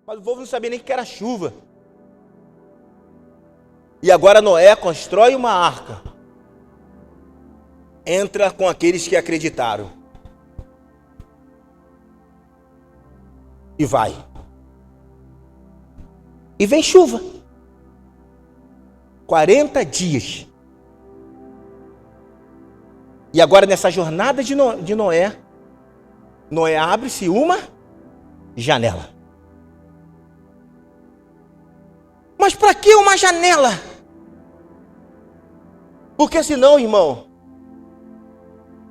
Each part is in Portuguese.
Mas o povo não sabia nem o que era chuva. E agora Noé constrói uma arca. Entra com aqueles que acreditaram. E vai. E vem chuva. 40 dias. E agora nessa jornada de Noé, Noé abre-se uma janela. Mas para que uma janela? Porque senão, irmão,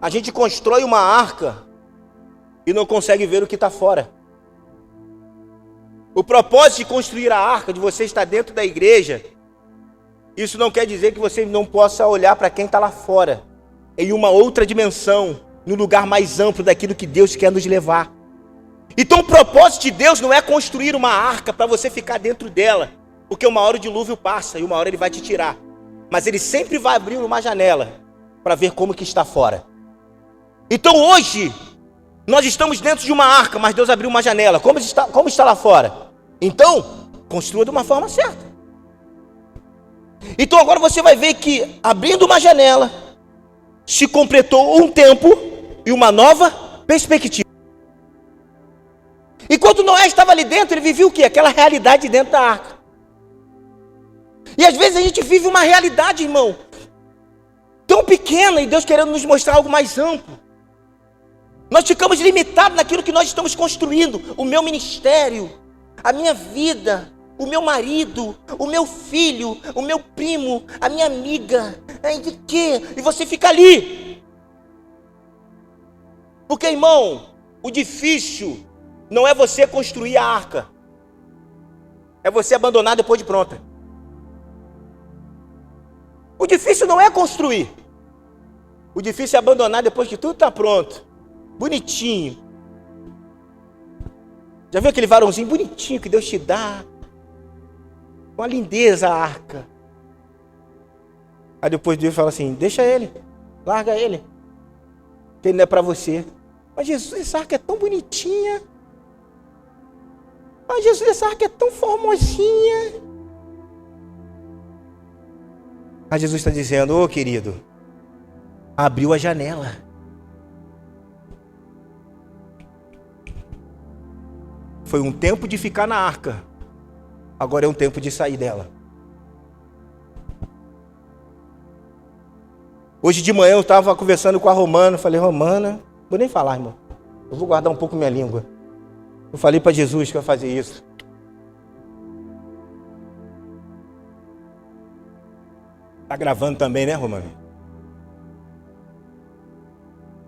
a gente constrói uma arca e não consegue ver o que está fora. O propósito de construir a arca, de você estar dentro da igreja, isso não quer dizer que você não possa olhar para quem está lá fora, em uma outra dimensão, no lugar mais amplo daquilo que Deus quer nos levar. Então o propósito de Deus não é construir uma arca para você ficar dentro dela, porque uma hora o dilúvio passa e uma hora ele vai te tirar. Mas ele sempre vai abrir uma janela para ver como que está fora. Então hoje, nós estamos dentro de uma arca, mas Deus abriu uma janela. Como está lá fora? Então, construa de uma forma certa. Então agora você vai ver que, abrindo uma janela, se completou um tempo e uma nova perspectiva. Enquanto Noé estava ali dentro, ele vivia o quê? Aquela realidade dentro da arca. E às vezes a gente vive uma realidade, irmão, tão pequena, e Deus querendo nos mostrar algo mais amplo. Nós ficamos limitados naquilo que nós estamos construindo. O meu ministério, a minha vida, o meu marido, o meu filho, o meu primo, a minha amiga. De quê? E você fica ali. Porque, irmão, o difícil não é você construir a arca. É você abandonar depois de pronta. O difícil não é construir. O difícil é abandonar depois que tudo está pronto. Bonitinho. Já viu aquele varãozinho bonitinho que Deus te dá? Uma lindeza a arca. Aí depois Deus fala assim, deixa ele, larga ele, que ele não é para você. Mas Jesus, essa arca é tão bonitinha. Mas Jesus, essa arca é tão formosinha. Mas Jesus está dizendo, ô querido, abriu a janela. Foi um tempo de ficar na arca. Agora é um tempo de sair dela. Hoje de manhã eu estava conversando com a Romana. Falei, Romana, vou nem falar, irmão. Eu vou guardar um pouco minha língua. Eu falei para Jesus que eu ia fazer isso. Tá gravando também, né, Romana?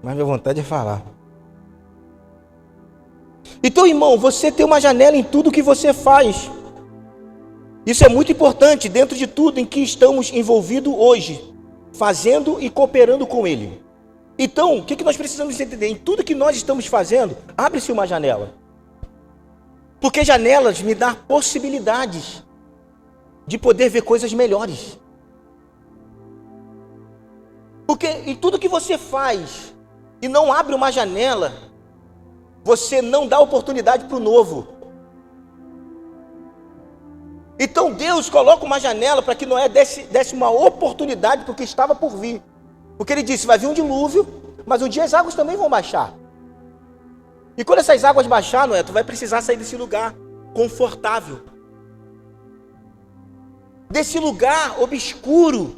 Mas minha vontade é falar. Então, irmão, você tem uma janela em tudo que você faz. Isso é muito importante dentro de tudo em que estamos envolvidos hoje, fazendo e cooperando com Ele. Então, o que nós precisamos entender? Em tudo que nós estamos fazendo, abre-se uma janela. Porque janelas me dão possibilidades de poder ver coisas melhores. Porque em tudo que você faz e não abre uma janela, você não dá oportunidade para o novo. Então Deus coloca uma janela para que Noé desse uma oportunidade para o que estava por vir. Porque ele disse, vai vir um dilúvio, mas um dia as águas também vão baixar. E quando essas águas baixar, Noé, tu vai precisar sair desse lugar confortável. Desse lugar obscuro.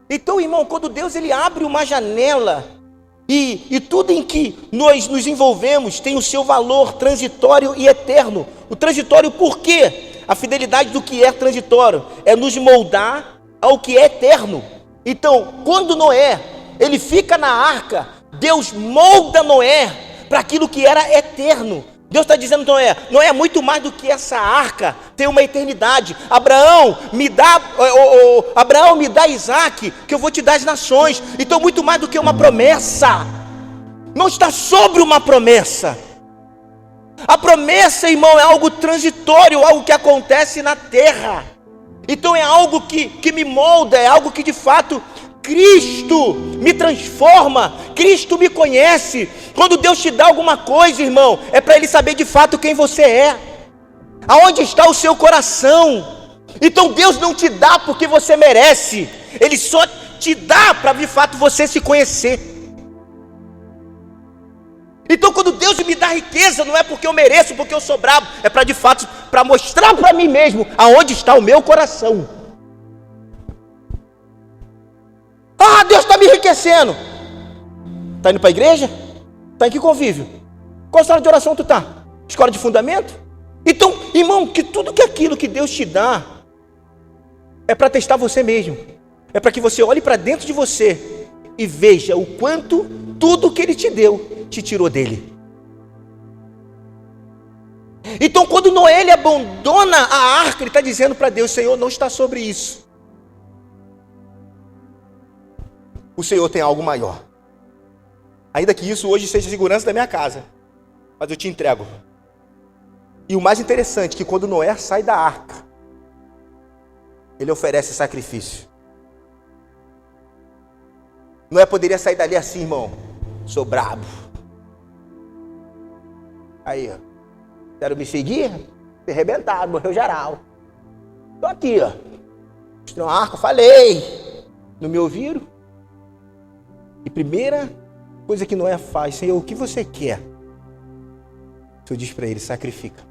Então, irmão, quando Deus ele abre uma janela e tudo em que nós nos envolvemos tem o seu valor transitório e eterno. O transitório por quê? A fidelidade do que é transitório é nos moldar ao que é eterno. Então, quando Noé ele fica na arca, Deus molda Noé para aquilo que era eterno. Deus está dizendo, Noé é muito mais do que essa arca, tem uma eternidade. Abraão, me dá Isaac, que eu vou te dar as nações. Então, muito mais do que uma promessa, não está sobre uma promessa. A promessa, irmão, é algo transitório, algo que acontece na terra. Então, é algo que me molda, é algo que de fato Cristo me transforma, Cristo me conhece. Quando Deus te dá alguma coisa, irmão, é para Ele saber de fato quem você é. Aonde está o seu coração? Então Deus não te dá porque você merece, Ele só te dá para de fato você se conhecer. Então quando Deus me dá riqueza, não é porque eu mereço, porque eu sou brabo, é para de fato, para mostrar para mim mesmo aonde está o meu coração. Ah, Deus está me enriquecendo. Está indo para a igreja? Está em que convívio? Qual sala de oração tu está? Escola de fundamento? Então, irmão, que tudo que aquilo que Deus te dá é para testar você mesmo. É para que você olhe para dentro de você e veja o quanto tudo que Ele te deu te tirou dele. Então, quando Noé ele abandona a arca, ele está dizendo para Deus: Senhor, não está sobre isso. O Senhor tem algo maior. Ainda que isso hoje seja a segurança da minha casa, mas eu te entrego. E o mais interessante é que quando Noé sai da arca, ele oferece sacrifício. Noé poderia sair dali assim, irmão: sou brabo. Aí, ó, quero me seguir? Fui arrebentado, morreu geral. Estou aqui, ó. Mostrei uma arca, falei. Não me ouviram? E primeira coisa que Noé faz: Senhor, o que você quer? O Senhor diz para ele: sacrifica.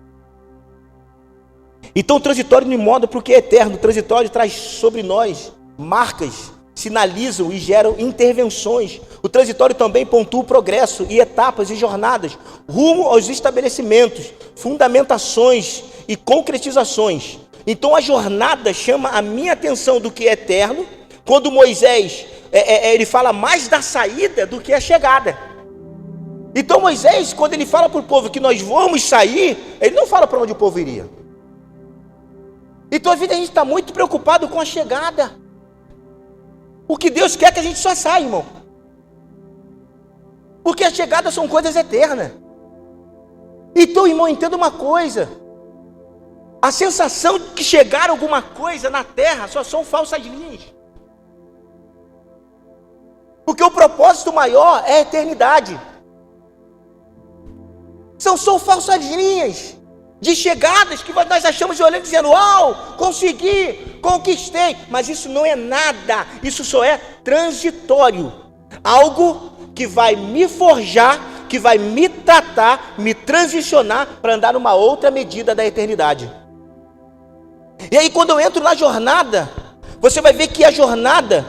Então o transitório não moda para o que é eterno. O transitório traz sobre nós marcas, sinalizam e geram intervenções. O transitório também pontua o progresso e etapas e jornadas rumo aos estabelecimentos, fundamentações e concretizações. Então a jornada chama a minha atenção do que é eterno, quando Moisés ele fala mais da saída do que a chegada. Então Moisés, quando ele fala para o povo que nós vamos sair, ele não fala para onde o povo iria. Então a vida a gente está muito preocupado com a chegada. O que Deus quer é que a gente só saia, irmão. Porque a chegada são coisas eternas. Então, irmão, entenda uma coisa: a sensação de que chegar alguma coisa na terra só são falsas linhas. Porque o propósito maior é a eternidade. São só falsas linhas de chegadas que nós achamos de olhando dizendo: uau, consegui, conquistei. Mas isso não é nada, isso só é transitório. Algo que vai me forjar, que vai me tratar, me transicionar para andar numa outra medida da eternidade. E aí quando eu entro na jornada, você vai ver que a jornada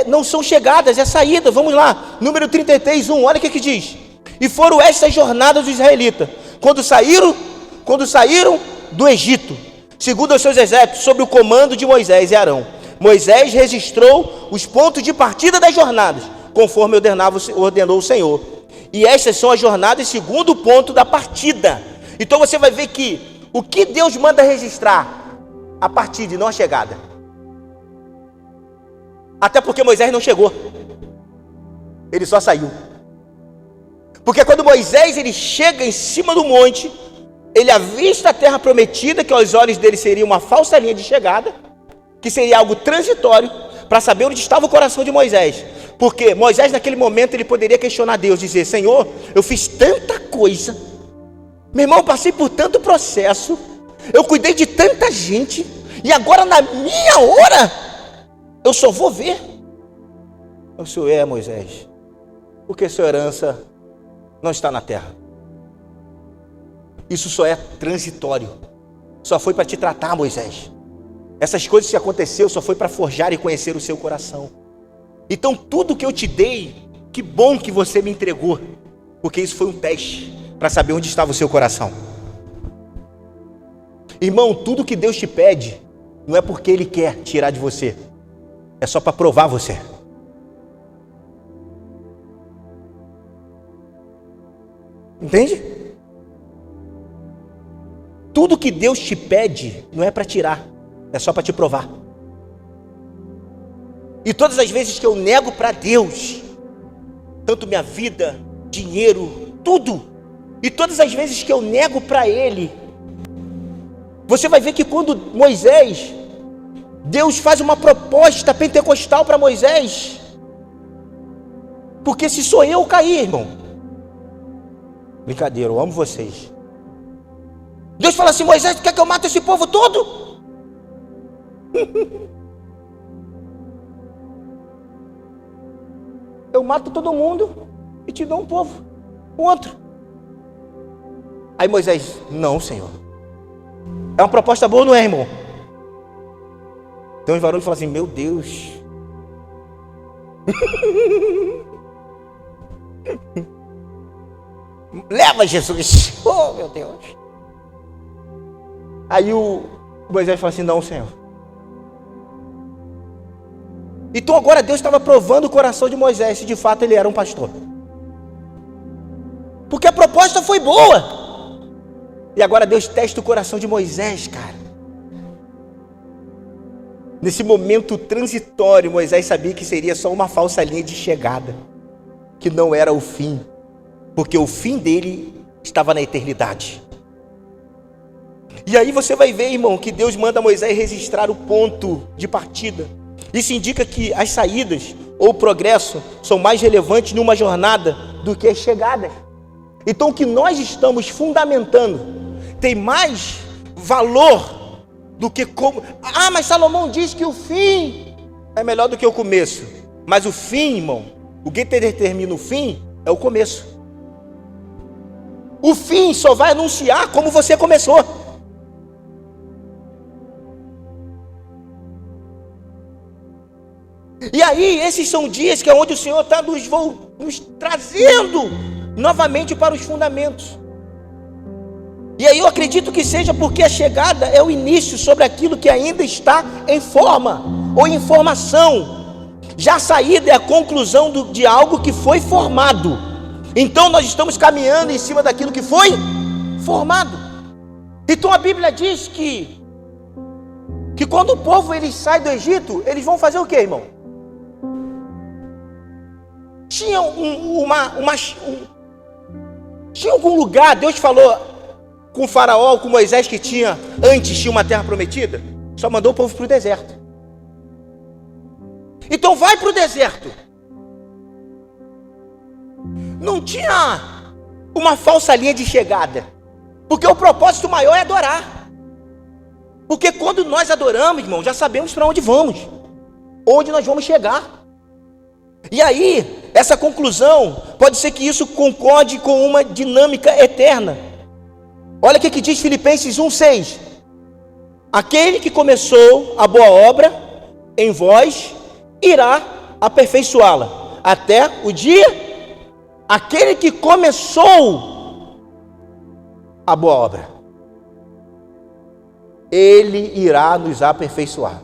não são chegadas, é saída. Vamos lá, número 33, 1, olha o que diz: e foram estas jornadas dos israelitas, quando saíram do Egito, segundo os seus exércitos, sob o comando de Moisés e Arão. Moisés registrou os pontos de partida das jornadas, conforme ordenou o Senhor. E estas são as jornadas segundo o ponto da partida. Então você vai ver que o que Deus manda registrar? A partida e não a chegada. Até porque Moisés não chegou, ele só saiu. Porque quando Moisés ele chega em cima do monte, ele avista a terra prometida, que aos olhos dele seria uma falsa linha de chegada, que seria algo transitório, para saber onde estava o coração de Moisés. Porque Moisés naquele momento ele poderia questionar Deus, dizer: Senhor, eu fiz tanta coisa, meu irmão, eu passei por tanto processo, eu cuidei de tanta gente, e agora na minha hora, eu só vou ver. O Senhor Moisés, porque sua herança não está na terra. Isso só é transitório. Só foi para te tratar, Moisés. Essas coisas que aconteceu só foi para forjar e conhecer o seu coração. Então tudo que eu te dei, que bom que você me entregou, porque isso foi um teste para saber onde estava o seu coração. Irmão, tudo que Deus te pede não é porque Ele quer tirar de você, é só para provar você. Entende? Tudo que Deus te pede não é para tirar, é só para te provar. E todas as vezes que eu nego para Deus, tanto minha vida, dinheiro, tudo, e todas as vezes que eu nego para Ele, você vai ver que quando Moisés, Deus faz uma proposta pentecostal para Moisés, porque se sou eu cair, irmão, brincadeira, eu amo vocês. Deus fala assim: Moisés, tu quer que eu mate esse povo todo? Eu mato todo mundo e te dou um povo, um outro. Aí Moisés: não, Senhor. É uma proposta boa, não é, irmão? Então os varões falam assim: meu Deus. Leva Jesus. Oh, meu Deus. Aí o Moisés fala assim: não, Senhor. Então agora Deus estava provando o coração de Moisés, se de fato ele era um pastor. Porque a proposta foi boa. E agora Deus testa o coração de Moisés, cara. Nesse momento transitório, Moisés sabia que seria só uma falsa linha de chegada, que não era o fim, porque o fim dele estava na eternidade. E aí você vai ver, irmão, que Deus manda Moisés registrar o ponto de partida. Isso indica que as saídas ou o progresso são mais relevantes numa jornada do que as chegadas. Então o que nós estamos fundamentando tem mais valor do que como... Ah, mas Salomão diz que o fim é melhor do que o começo. Mas o fim, irmão, o que determina o fim é o começo. O fim só vai anunciar como você começou. E aí, esses são dias que é onde o Senhor está nos trazendo novamente para os fundamentos. E aí eu acredito que seja porque a chegada é o início sobre aquilo que ainda está em forma ou em formação. Já a saída é a conclusão de algo que foi formado. Então nós estamos caminhando em cima daquilo que foi formado. Então a Bíblia diz que quando o povo ele sai do Egito, eles vão fazer o quê, irmão? Tinha tinha algum lugar, Deus falou com o faraó, com Moisés, que antes tinha uma terra prometida? Só mandou o povo para o deserto. Então vai para o deserto. Não tinha uma falsa linha de chegada, porque o propósito maior é adorar. Porque quando nós adoramos, irmão, já sabemos para onde vamos, onde nós vamos chegar. E aí, essa conclusão, pode ser que isso concorde com uma dinâmica eterna. Olha o que diz Filipenses 1,6. Aquele que começou a boa obra em vós, irá aperfeiçoá-la, até o dia. Aquele que começou a boa obra, ele irá nos aperfeiçoar.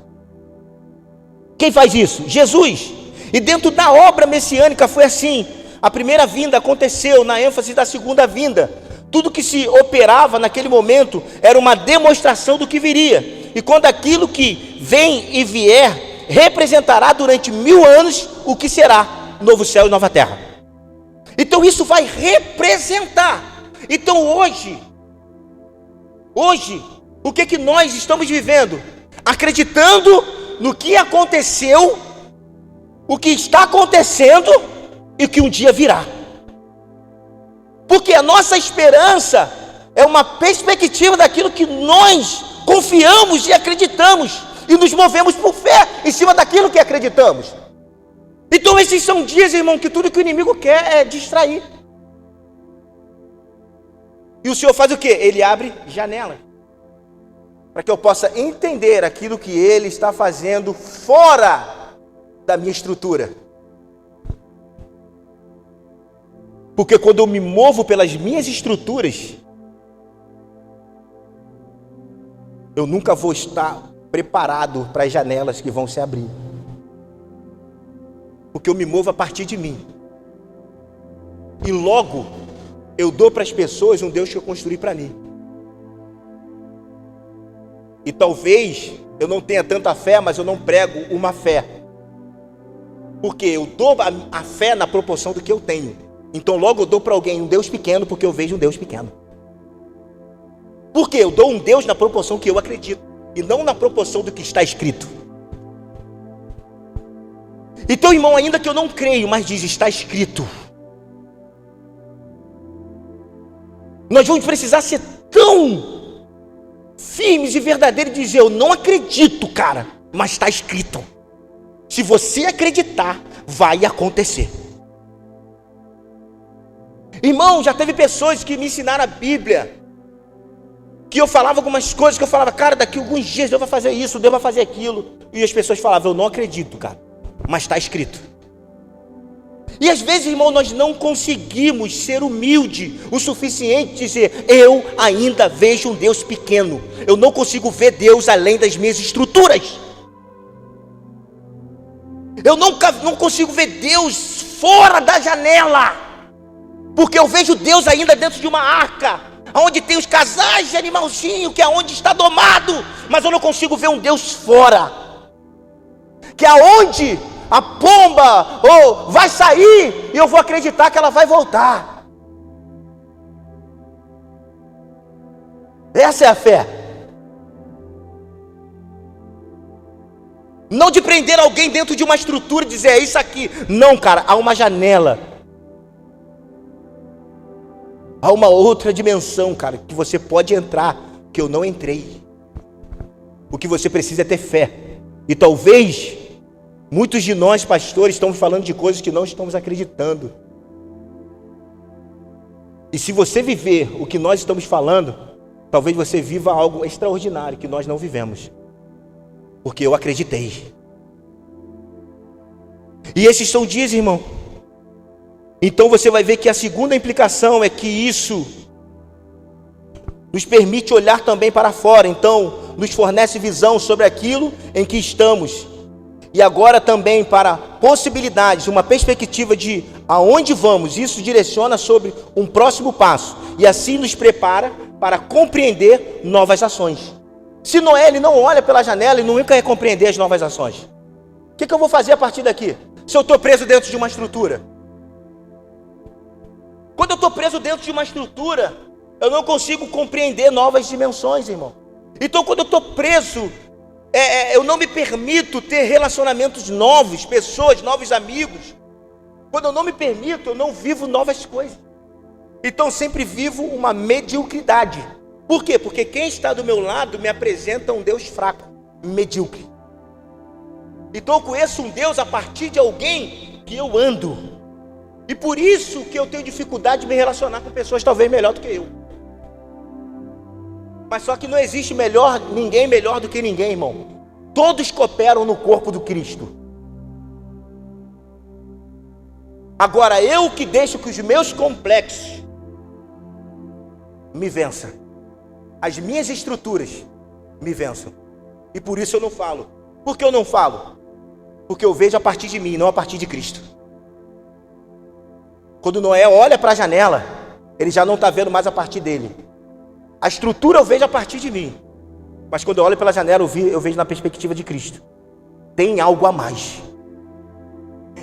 Quem faz isso? Jesus. E dentro da obra messiânica foi assim. A primeira vinda aconteceu na ênfase da segunda vinda. Tudo que se operava naquele momento era uma demonstração do que viria. E quando aquilo que vem e vier representará durante 1000 anos o que será novo céu e nova terra. Então isso vai representar. Então hoje, o que nós estamos vivendo? Acreditando no que aconteceu, o que está acontecendo e o que um dia virá. Porque a nossa esperança é uma perspectiva daquilo que nós confiamos e acreditamos, e nos movemos por fé em cima daquilo que acreditamos. Então esses são dias, irmão, que tudo que o inimigo quer é distrair. E o Senhor faz o quê? Ele abre janelas, para que eu possa entender aquilo que Ele está fazendo fora da minha estrutura. Porque quando eu me movo pelas minhas estruturas, eu nunca vou estar preparado para as janelas que vão se abrir. Porque eu me movo a partir de mim. E logo, eu dou para as pessoas um Deus que eu construí para mim. E talvez eu não tenha tanta fé, mas eu não prego uma fé. Porque eu dou a fé na proporção do que eu tenho. Então logo eu dou para alguém um Deus pequeno, porque eu vejo um Deus pequeno. Porque eu dou um Deus na proporção que eu acredito, e não na proporção do que está escrito. Então, irmão, ainda que eu não creio, mas diz, está escrito. Nós vamos precisar ser tão firmes e verdadeiros e dizer: eu não acredito, cara, mas está escrito. Se você acreditar, vai acontecer. Irmão, já teve pessoas que me ensinaram a Bíblia, que eu falava algumas coisas, que eu falava: cara, daqui a alguns dias Deus vai fazer isso, Deus vai fazer aquilo. E as pessoas falavam: eu não acredito, cara, mas está escrito. E às vezes, irmão, nós não conseguimos ser humilde o suficiente de dizer: eu ainda vejo um Deus pequeno, eu não consigo ver Deus além das minhas estruturas. Eu não consigo ver Deus fora da janela, porque eu vejo Deus ainda dentro de uma arca, onde tem os casais de animalzinho, que é onde está domado, mas eu não consigo ver um Deus fora, que é onde a pomba vai sair e eu vou acreditar que ela vai voltar. Essa é a fé. Não de prender alguém dentro de uma estrutura e dizer: é isso aqui. Não, cara, há uma janela. Há uma outra dimensão, cara, que você pode entrar, que eu não entrei. O que você precisa é ter fé. E talvez muitos de nós, pastores, estamos falando de coisas que não estamos acreditando. E se você viver o que nós estamos falando, talvez você viva algo extraordinário que nós não vivemos. Porque eu acreditei. E esses são dias, irmão. Então você vai ver que a segunda implicação é que isso nos permite olhar também para fora. Então nos fornece visão sobre aquilo em que estamos. E agora também para possibilidades, uma perspectiva de aonde vamos. Isso direciona sobre um próximo passo. E assim nos prepara para compreender novas ações. Se Noé, ele não olha pela janela e nunca ia compreender as novas ações. O que eu vou fazer a partir daqui? Se eu estou preso dentro de uma estrutura. Quando eu estou preso dentro de uma estrutura, eu não consigo compreender novas dimensões, irmão. Então quando eu estou preso, eu não me permito ter relacionamentos novos, pessoas, novos amigos. Quando eu não me permito, eu não vivo novas coisas. Então sempre vivo uma mediocridade. Por quê? Porque quem está do meu lado me apresenta um Deus fraco, medíocre. Então eu conheço um Deus a partir de alguém que eu ando. E por isso que eu tenho dificuldade de me relacionar com pessoas talvez melhor do que eu. Mas só que não existe ninguém melhor do que ninguém, irmão. Todos cooperam no corpo do Cristo. Agora eu que deixo que os meus complexos me vençam. As minhas estruturas me vençam. E por isso eu não falo. Por que eu não falo? Porque eu vejo a partir de mim, não a partir de Cristo. Quando Noé olha para a janela, ele já não está vendo mais a partir dele. A estrutura eu vejo a partir de mim. Mas quando eu olho pela janela, eu vejo na perspectiva de Cristo. Tem algo a mais.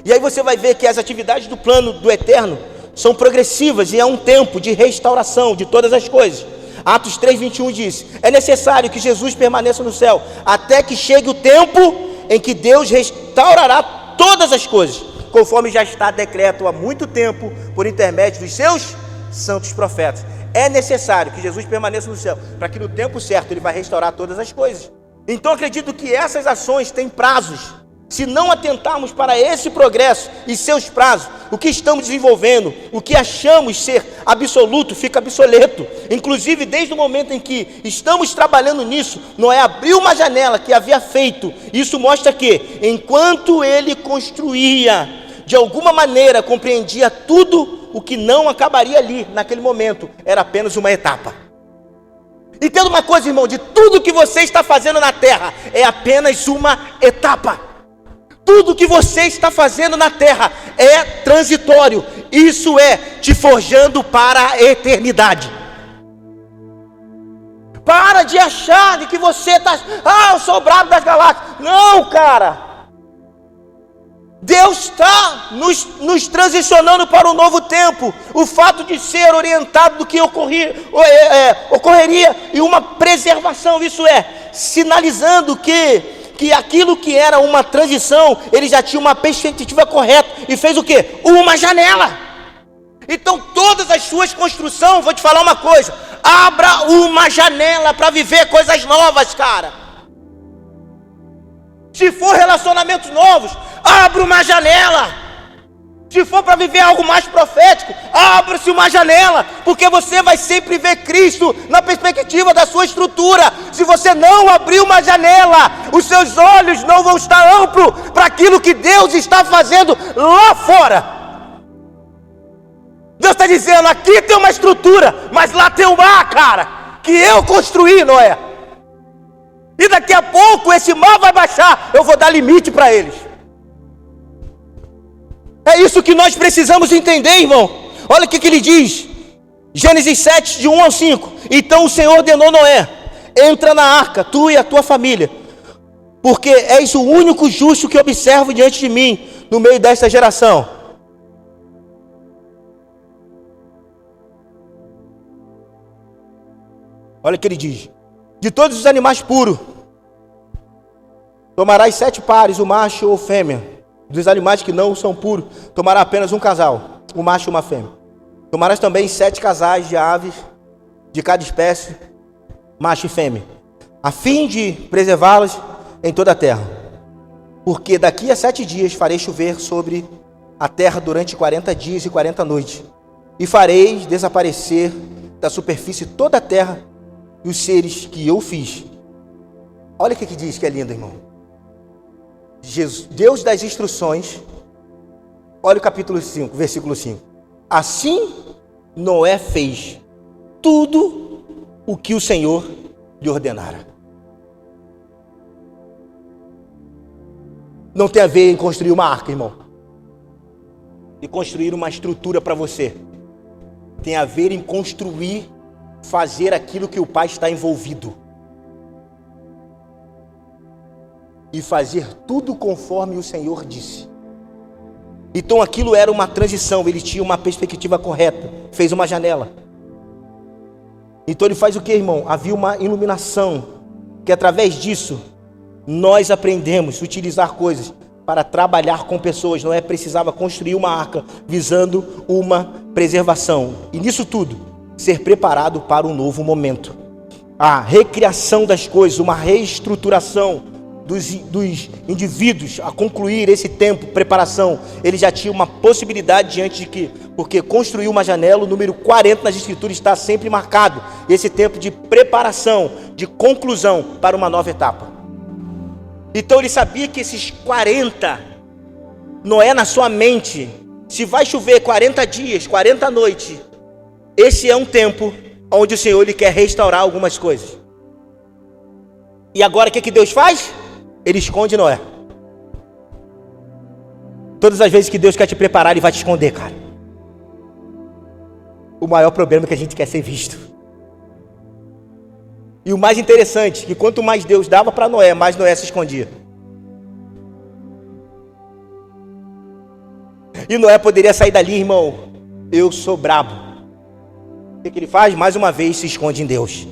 E aí você vai ver que as atividades do plano do eterno são progressivas e é um tempo de restauração de todas as coisas. Atos 3:21 diz: é necessário que Jesus permaneça no céu, até que chegue o tempo em que Deus restaurará todas as coisas, conforme já está decreto há muito tempo, por intermédio dos seus santos profetas. É necessário que Jesus permaneça no céu, para que no tempo certo Ele vai restaurar todas as coisas. Então acredito que essas ações têm prazos. Se não atentarmos para esse progresso e seus prazos, o que estamos desenvolvendo, o que achamos ser absoluto, fica obsoleto. Inclusive, desde o momento em que estamos trabalhando nisso, Noé abriu uma janela que havia feito. Isso mostra que, enquanto ele construía, de alguma maneira compreendia tudo o que não acabaria ali, naquele momento, era apenas uma etapa. Entenda uma coisa, irmão, de tudo que você está fazendo na terra, é apenas uma etapa. Tudo que você está fazendo na terra é transitório. Isso é te forjando para a eternidade. Para de achar de que você está... eu sou o brabo das galáxias. Não, cara. Deus está nos transicionando para um novo tempo. O fato de ser orientado do que ocorreria e uma preservação. Isso é, sinalizando que aquilo que era uma transição, ele já tinha uma perspectiva correta, e fez o quê? Uma janela. Então todas as suas construções, vou te falar uma coisa, abra uma janela para viver coisas novas, cara. Se for relacionamentos novos, abra uma janela. Se for para viver algo mais profético, abra-se uma janela, porque você vai sempre ver Cristo na perspectiva da sua estrutura. Se você não abrir uma janela, os seus olhos não vão estar amplos para aquilo que Deus está fazendo lá fora. Deus está dizendo, aqui tem uma estrutura, mas lá tem um mar, cara, que eu construí, Noé. E daqui a pouco esse mar vai baixar, eu vou dar limite para eles. É isso que nós precisamos entender, irmão. Olha o que ele diz, Gênesis 7, de 1 ao 5. Então o Senhor ordenou Noé, entra na arca, tu e a tua família, porque és o único justo que observo diante de mim, no meio desta geração. Olha o que ele diz, de todos os animais puros, tomarás 7 pares, o macho ou fêmea. Dos animais que não são puros, tomará apenas um casal, um macho e uma fêmea. Tomarás também 7 casais de aves, de cada espécie, macho e fêmea, a fim de preservá-las em toda a terra. Porque daqui a 7 dias farei chover sobre a terra durante 40 dias e 40 noites, e fareis desaparecer da superfície toda a terra e os seres que eu fiz. Olha o que diz, que é lindo, irmão. Jesus, Deus das instruções, olha o capítulo 5, versículo 5. Assim Noé fez tudo o que o Senhor lhe ordenara. Não tem a ver em construir uma arca, irmão, e construir uma estrutura para você. Tem a ver em construir, fazer aquilo que o Pai está envolvido. E fazer tudo conforme o Senhor disse. Então aquilo era uma transição, ele tinha uma perspectiva correta, fez uma janela. Então ele faz o que, irmão? Havia uma iluminação, que através disso, nós aprendemos a utilizar coisas para trabalhar com pessoas. Noé precisava construir uma arca, visando uma preservação. E nisso tudo, ser preparado para um novo momento. A recriação das coisas, uma reestruturação dos indivíduos a concluir esse tempo, preparação. Ele já tinha uma possibilidade diante de que, porque construiu uma janela, o número 40 nas escrituras está sempre marcado, esse tempo de preparação, de conclusão para uma nova etapa. Então ele sabia que esses 40, Noé na sua mente, se vai chover 40 dias, 40 noites, esse é um tempo onde o Senhor ele quer restaurar algumas coisas. E agora o que Deus faz? Ele esconde Noé. Todas as vezes que Deus quer te preparar, Ele vai te esconder, cara. O maior problema é que a gente quer ser visto. E o mais interessante, que quanto mais Deus dava para Noé, mais Noé se escondia. E Noé poderia sair dali, irmão, eu sou brabo. O que ele faz? Mais uma vez se esconde em Deus.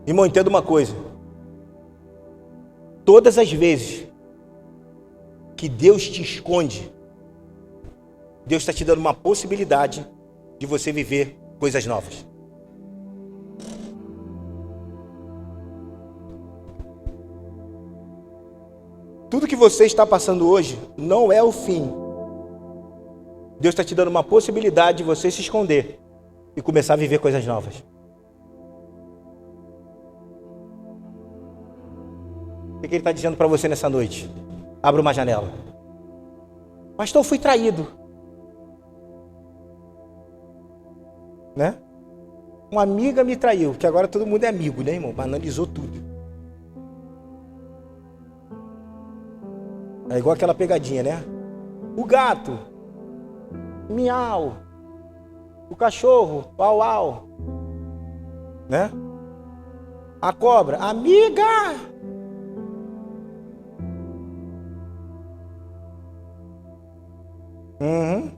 Irmão, entenda uma coisa. Todas as vezes que Deus te esconde, Deus está te dando uma possibilidade de você viver coisas novas. Tudo que você está passando hoje não é o fim. Deus está te dando uma possibilidade de você se esconder e começar a viver coisas novas. O que Ele está dizendo para você nessa noite? Abra uma janela. Pastor, eu fui traído. Né? Uma amiga me traiu, que agora todo mundo é amigo, né, irmão? Banalizou tudo. É igual aquela pegadinha, né? O gato, miau. O cachorro, uau, uau. Né? A cobra, amiga. Uhum.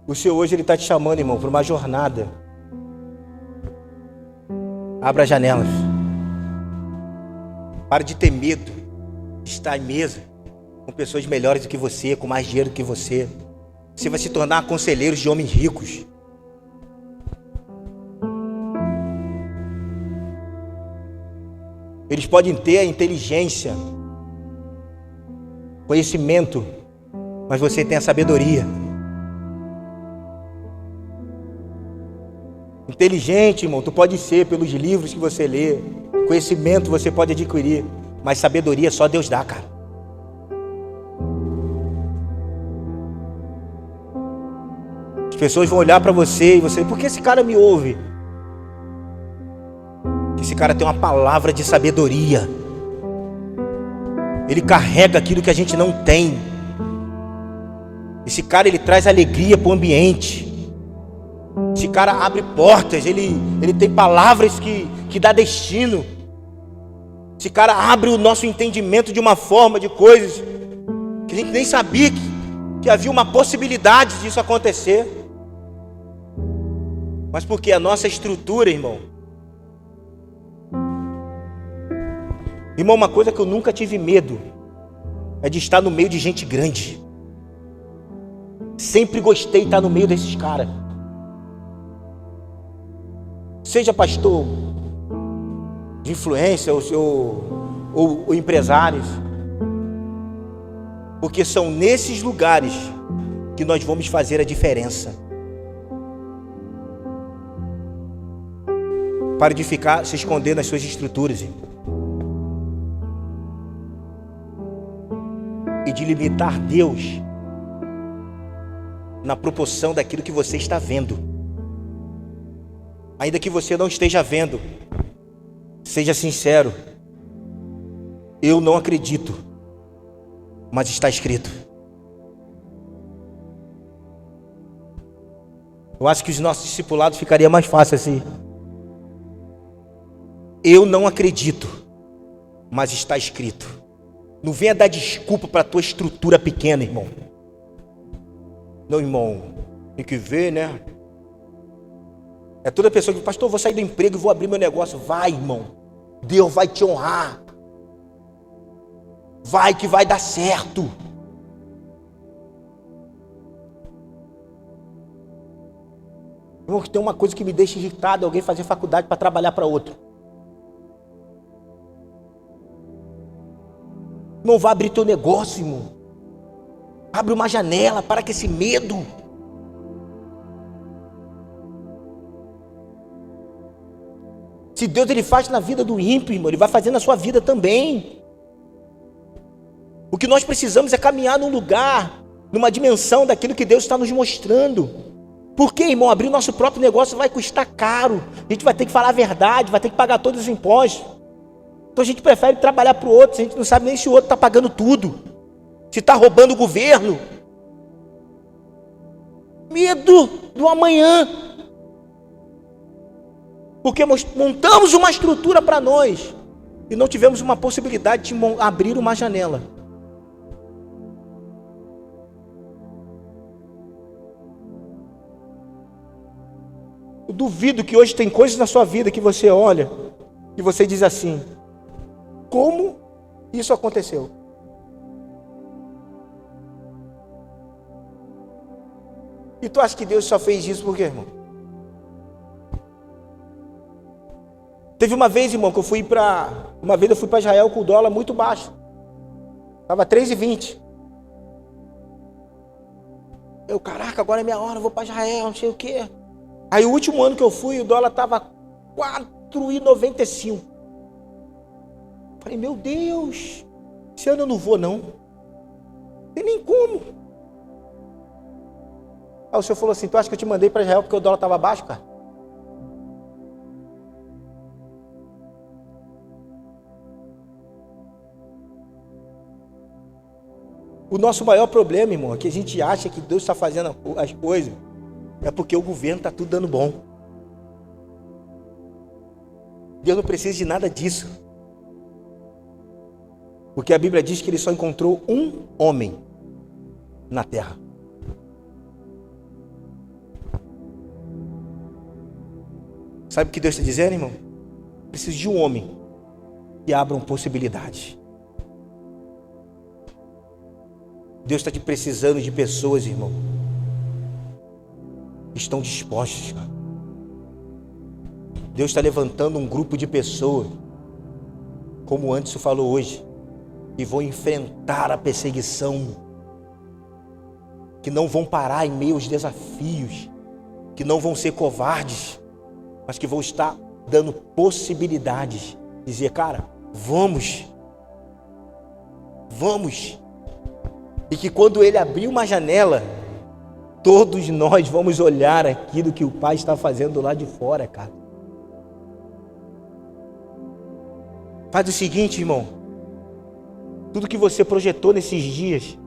O Senhor hoje Ele está te chamando, irmão, para uma jornada. Abra as janelas. Pare de ter medo de estar em mesa com pessoas melhores do que você, com mais dinheiro do que você. Você vai se tornar conselheiros de homens ricos. Eles podem ter a inteligência, conhecimento, mas você tem a sabedoria. Inteligente, irmão, tu pode ser pelos livros que você lê. Conhecimento você pode adquirir, mas sabedoria só Deus dá, cara. As pessoas vão olhar para você e você, por que esse cara me ouve? Esse cara tem uma palavra de sabedoria. Ele carrega aquilo que a gente não tem. Esse cara, ele traz alegria para o ambiente. Esse cara abre portas, ele tem palavras que dá destino. Esse cara abre o nosso entendimento de uma forma, de coisas que a gente nem sabia que havia uma possibilidade disso acontecer. Mas porque a nossa estrutura, irmão, uma coisa que eu nunca tive medo é de estar no meio de gente grande. Sempre gostei de estar no meio desses caras. Seja pastor de influência ou empresários, porque são nesses lugares que nós vamos fazer a diferença. Pare de ficar se escondendo nas suas estruturas, irmão. E de limitar Deus na proporção daquilo que você está vendo. Ainda que você não esteja vendo, seja sincero. Eu não acredito, mas está escrito. Eu acho que os nossos discipulados ficaria mais fácil assim. Eu não acredito, mas está escrito. Não venha dar desculpa para a tua estrutura pequena, irmão. Não, irmão, tem que ver, né? É toda pessoa que, pastor, eu vou sair do emprego e vou abrir meu negócio. Vai, irmão. Deus vai te honrar. Vai que vai dar certo. Irmão, que tem uma coisa que me deixa irritado, alguém fazer faculdade para trabalhar para outro. Não vá abrir teu negócio, irmão. Abre uma janela, para com esse medo. Se Deus ele faz na vida do ímpio, irmão, Ele vai fazer na sua vida também. O que nós precisamos é caminhar num lugar, numa dimensão daquilo que Deus está nos mostrando. Porque, irmão, abrir o nosso próprio negócio vai custar caro. A gente vai ter que falar a verdade, vai ter que pagar todos os impostos. Então a gente prefere trabalhar para o outro, a gente não sabe nem se o outro está pagando tudo. Se está roubando o governo. Medo do amanhã. Porque montamos uma estrutura para nós e não tivemos uma possibilidade de abrir uma janela. Eu duvido que hoje tem coisas na sua vida que você olha e você diz assim: como isso aconteceu? E tu acha que Deus só fez isso por quê, irmão? Teve uma vez, irmão, que eu fui para Israel com o dólar muito baixo. Estava 3,20. Eu, caraca, agora é minha hora, eu vou para Israel, não sei o quê. Aí o último ano que eu fui, o dólar estava 4,95. Falei, meu Deus, esse ano eu não vou não. Não tem nem como. Aí o senhor falou assim, tu acha que eu te mandei para Israel porque o dólar estava baixo, cara? O nosso maior problema, irmão, é que a gente acha que Deus está fazendo as coisas, é porque o governo está tudo dando bom. Deus não precisa de nada disso. Porque a Bíblia diz que Ele só encontrou um homem na terra. Sabe o que Deus está dizendo, irmão? Preciso de um homem que abra possibilidades. Deus está te precisando de pessoas, irmão, que estão dispostas, cara. Deus está levantando um grupo de pessoas, como o Anderson falou hoje, que vão enfrentar a perseguição, que não vão parar em meio aos desafios, que não vão ser covardes, mas que vão estar dando possibilidades. Dizer, cara, vamos. E que quando ele abrir uma janela, todos nós vamos olhar aquilo que o Pai está fazendo lá de fora, cara. Faz o seguinte, irmão. Tudo que você projetou nesses dias.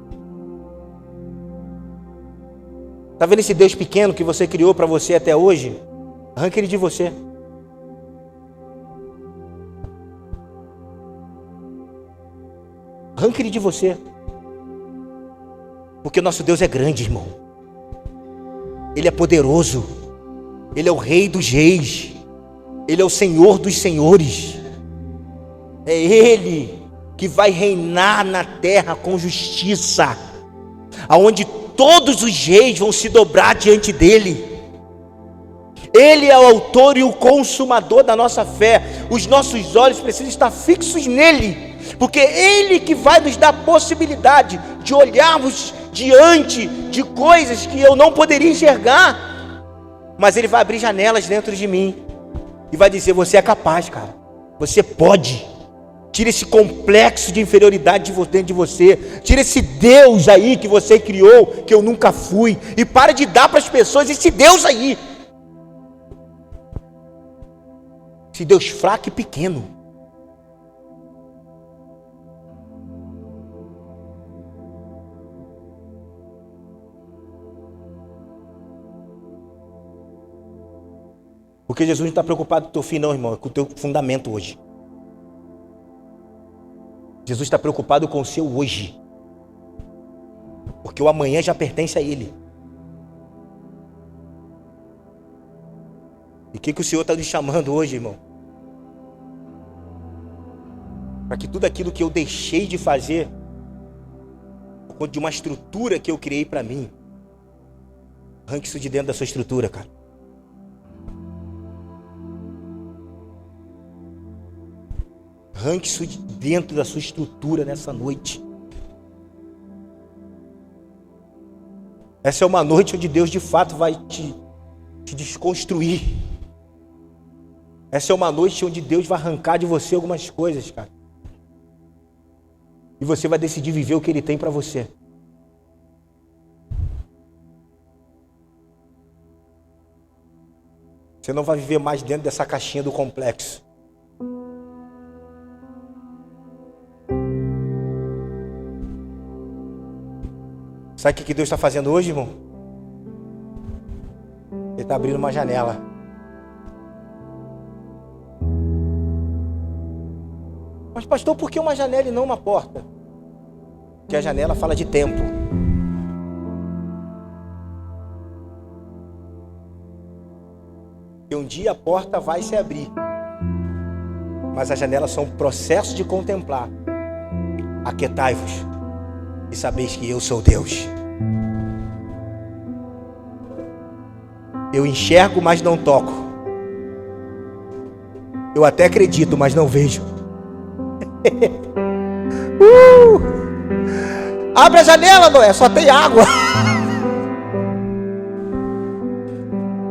Tá vendo esse Deus pequeno que você criou para você até hoje? Arranca ele de você. Arranca ele de você. Porque o nosso Deus é grande, irmão. Ele é poderoso. Ele é o Rei dos Reis. Ele é o Senhor dos Senhores. É Ele que vai reinar na terra com justiça, aonde todos os reis vão se dobrar diante dele. Ele é o autor e o consumador da nossa fé. Os nossos olhos precisam estar fixos nele, porque é Ele que vai nos dar a possibilidade de olharmos diante de coisas que eu não poderia enxergar, mas Ele vai abrir janelas dentro de mim e vai dizer, você é capaz, cara, você pode. Tira esse complexo de inferioridade dentro de você. Tira esse Deus aí que você criou, que eu nunca fui, e para de dar para as pessoas esse Deus aí, esse Deus fraco e pequeno. Porque Jesus não está preocupado com o teu fim não, irmão, é com o teu fundamento hoje. Jesus está preocupado com o seu hoje, porque o amanhã já pertence a Ele. E o que o Senhor está nos chamando hoje, irmão? Para que tudo aquilo que eu deixei de fazer, por conta de uma estrutura que eu criei para mim, arranque isso de dentro da sua estrutura, cara. Arranque isso de dentro da sua estrutura nessa noite. Essa é uma noite onde Deus de fato vai te desconstruir. Essa é uma noite onde Deus vai arrancar de você algumas coisas, cara. E você vai decidir viver o que Ele tem para você. Você não vai viver mais dentro dessa caixinha do complexo. Sabe o que Deus está fazendo hoje, irmão? Ele está abrindo uma janela. Mas pastor, por que uma janela e não uma porta? Porque a janela fala de tempo. E um dia a porta vai se abrir. Mas as janelas são um processo de contemplar. Aquietai-vos e sabeis que eu sou Deus. Eu enxergo, mas não toco. Eu até acredito, mas não vejo. Abre a janela, Noé, só tem água.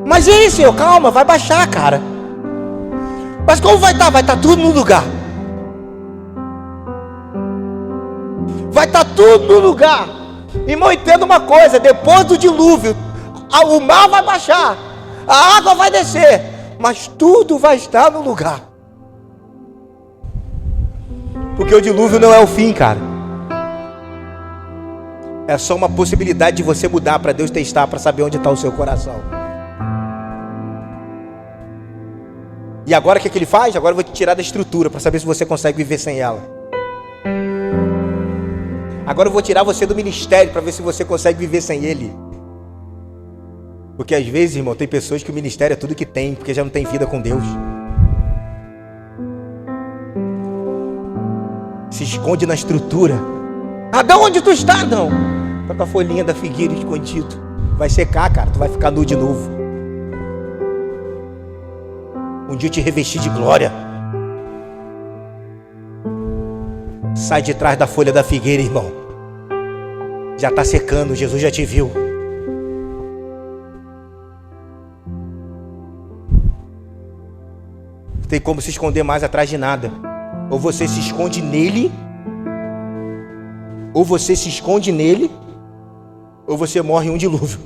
Mas e aí, Senhor? Calma, vai baixar, cara. Mas como vai estar? Vai estar tudo no lugar. Vai estar tudo no lugar. Irmão, entenda uma coisa: depois do dilúvio, o mar vai baixar, a água vai descer, mas tudo vai estar no lugar. Porque o dilúvio não é o fim, cara. É só uma possibilidade de você mudar para Deus testar, para saber onde está o seu coração. E agora o que Ele faz? Agora eu vou te tirar da estrutura para saber se você consegue viver sem ela. Agora eu vou tirar você do ministério para ver se você consegue viver sem ele. Porque às vezes, irmão, tem pessoas que o ministério é tudo que tem, porque já não tem vida com Deus. Se esconde na estrutura. Adão, onde tu está, Adão? Tá com a folhinha da figueira escondido. Vai secar, cara, tu vai ficar nu de novo. Um dia eu te revesti de glória. Sai de trás da folha da figueira, irmão. Já está secando, Jesus já te viu. Não tem como se esconder mais atrás de nada. Ou você se esconde nele, ou você se esconde nele, ou você morre em um dilúvio.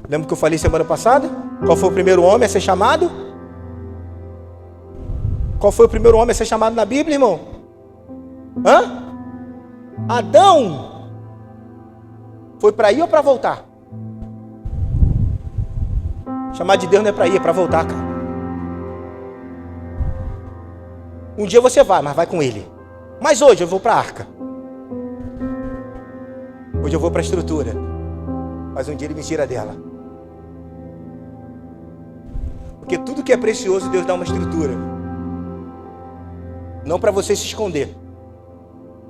Lembra que eu falei semana passada? Qual foi o primeiro homem a ser chamado? Qual foi o primeiro homem a ser chamado na Bíblia, irmão? Adão. Foi para ir ou para voltar? Chamar de Deus não é para ir, é para voltar, cara. Um dia você vai, mas vai com ele. Mas hoje eu vou para a arca. Hoje eu vou para a estrutura. Mas um dia ele me tira dela. Porque tudo que é precioso, Deus dá uma estrutura. Não para você se esconder,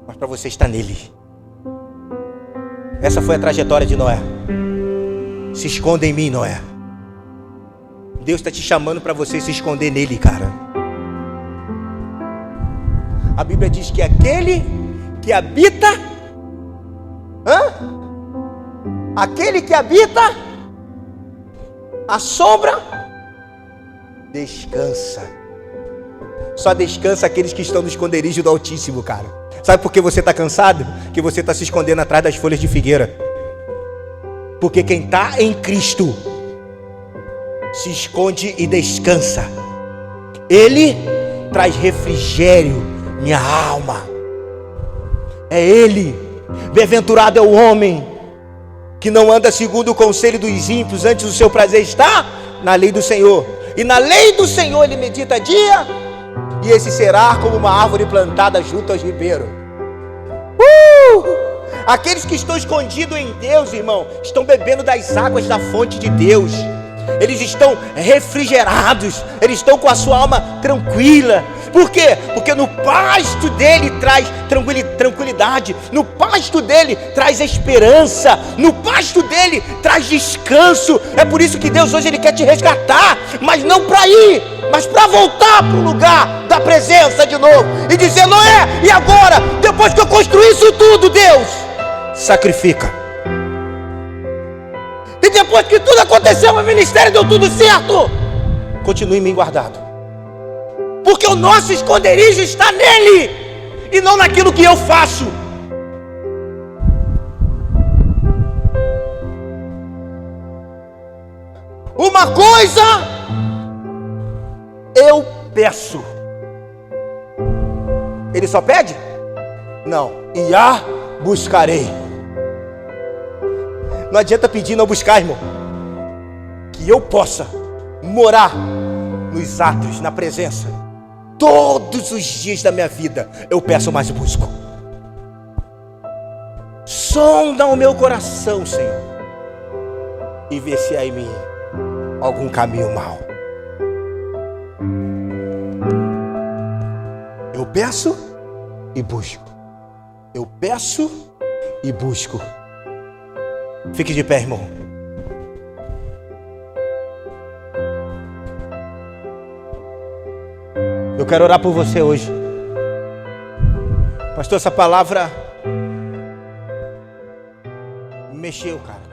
mas para você estar nele. Essa foi a trajetória de Noé. Se esconda em mim, Noé. Deus está te chamando para você se esconder nele, cara. A Bíblia diz que aquele que habita, aquele que habita a sombra, descansa. Só descansa aqueles que estão no esconderijo do Altíssimo, cara. Sabe por que você está cansado? Que você está se escondendo atrás das folhas de figueira. Porque quem está em Cristo se esconde e descansa. Ele traz refrigério, minha alma. É Ele. Bem-aventurado é o homem que não anda segundo o conselho dos ímpios, antes o seu prazer está na lei do Senhor. E na lei do Senhor ele medita dia, e esse será como uma árvore plantada junto aos ribeiros. Aqueles que estão escondidos em Deus, irmão, estão bebendo das águas da fonte de Deus. Eles estão refrigerados, eles estão com a sua alma tranquila. Por quê? Porque no pasto dele traz tranquilidade, no pasto dele traz esperança, no pasto dele traz descanso. É por isso que Deus hoje ele quer te resgatar, mas não para ir, mas para voltar para o lugar da presença de novo e dizer: Noé, e agora? Depois que eu construí isso tudo, Deus, sacrifica. E depois que tudo aconteceu, o ministério deu tudo certo, continue em mim guardado. Porque o nosso esconderijo está nele e não naquilo que eu faço. Uma coisa eu peço. Ele só pede? Não. E a buscarei. Não adianta pedir e não buscar, irmão. Que eu possa morar nos átrios, na presença. Todos os dias da minha vida eu peço, mas busco. Sonda o meu coração, Senhor, e vê se há em mim algum caminho mau. Eu peço e busco. Eu peço e busco. Fique de pé, irmão. Eu quero orar por você hoje. Pastor, essa palavra mexeu, cara.